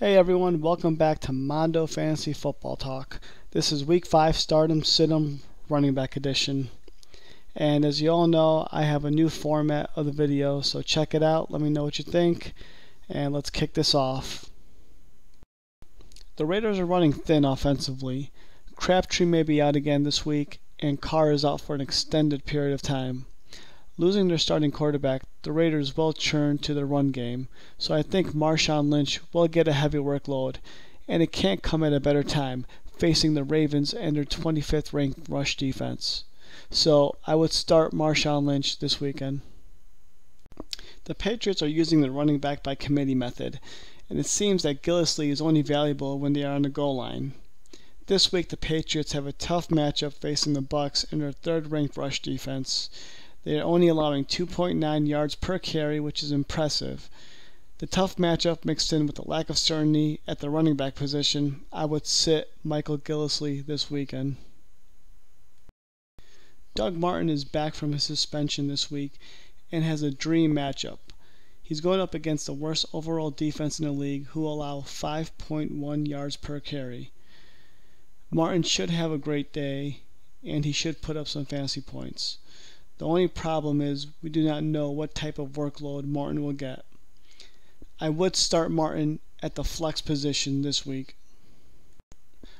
Hey everyone, welcome back to Mondo Fantasy Football Talk. This is Week 5 Stardom Situm Running Back Edition. And as you all know, I have a new format of the video, so check it out, let me know what you think, and let's kick this off. The Raiders are running thin offensively. Crabtree may be out again this week, and Carr is out for an extended period of time. Losing their starting quarterback, the Raiders will turn to their run game, so I think Marshawn Lynch will get a heavy workload, and it can't come at a better time, facing the Ravens and their 25th ranked rush defense. So I would start Marshawn Lynch this weekend. The Patriots are using the running back by committee method, and it seems that Gillislee is only valuable when they are on the goal line. This week the Patriots have a tough matchup facing the Bucs and their third ranked rush defense. They are only allowing 2.9 yards per carry, which is impressive. The tough matchup mixed in with the lack of certainty at the running back position, I would sit Michael Gillislee this weekend. Doug Martin is back from his suspension this week and has a dream matchup. He's going up against the worst overall defense in the league, who allow 5.1 yards per carry. Martin should have a great day, and he should put up some fantasy points. The only problem is we do not know what type of workload Martin will get. I would start Martin at the flex position this week.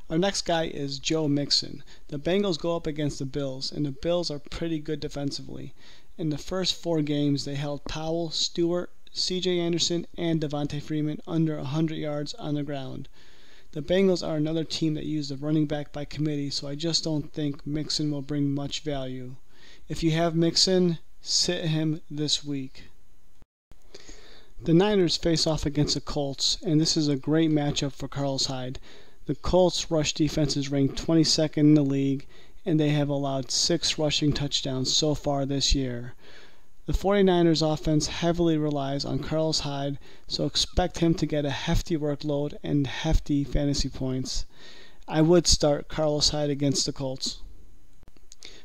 Our next guy is Joe Mixon. The Bengals go up against the Bills, and the Bills are pretty good defensively. In the first 4 games, they held Powell, Stewart, C.J. Anderson, and Devontae Freeman under 100 yards on the ground. The Bengals are another team that used the running back by committee, so I just don't think Mixon will bring much value. If you have Mixon, sit him this week. The Niners face off against the Colts, and this is a great matchup for Hyde. The Colts' rush defense is ranked 22nd in the league, and they have allowed 6 rushing touchdowns so far this year. The 49ers offense heavily relies on Hyde, so expect him to get a hefty workload and hefty fantasy points. I would start Hyde against the Colts.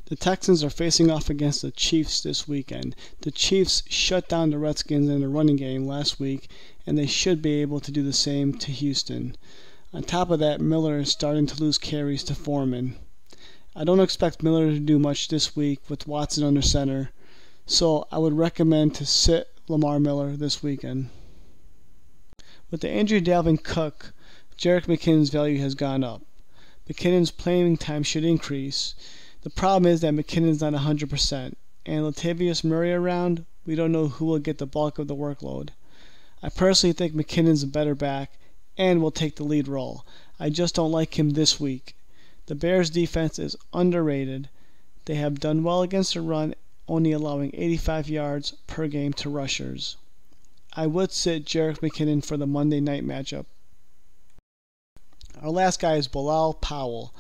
The Texans are facing off against the Chiefs this weekend. The Chiefs shut down the Redskins in the running game last week, and they should be able to do the same to Houston. On top of that, Miller is starting to lose carries to Foreman. I don't expect Miller to do much this week with Watson under center, so I would recommend to sit Lamar Miller this weekend. With the injury to Dalvin Cook, Jerick McKinnon's value has gone up. McKinnon's playing time should increase. The problem is that McKinnon's not 100%, and Latavius Murray around, we don't know who will get the bulk of the workload. I personally think McKinnon's a better back and will take the lead role. I just don't like him this week. The Bears' defense is underrated. They have done well against the run, only allowing 85 yards per game to rushers. I would sit Jerick McKinnon for the Monday night matchup. Our last guy is Bilal Powell.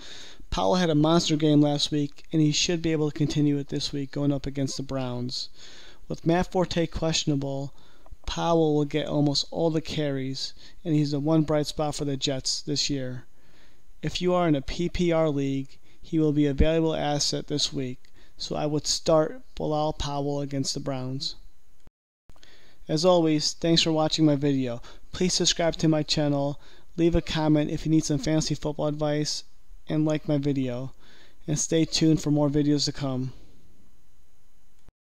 Powell had a monster game last week, and he should be able to continue it this week going up against the Browns. With Matt Forte questionable, Powell will get almost all the carries, and he's the one bright spot for the Jets this year. If you are in a PPR league, he will be a valuable asset this week, so I would start Bilal Powell against the Browns. As always, thanks for watching my video. Please subscribe to my channel, leave a comment if you need some fantasy football advice, and like my video, and stay tuned for more videos to come.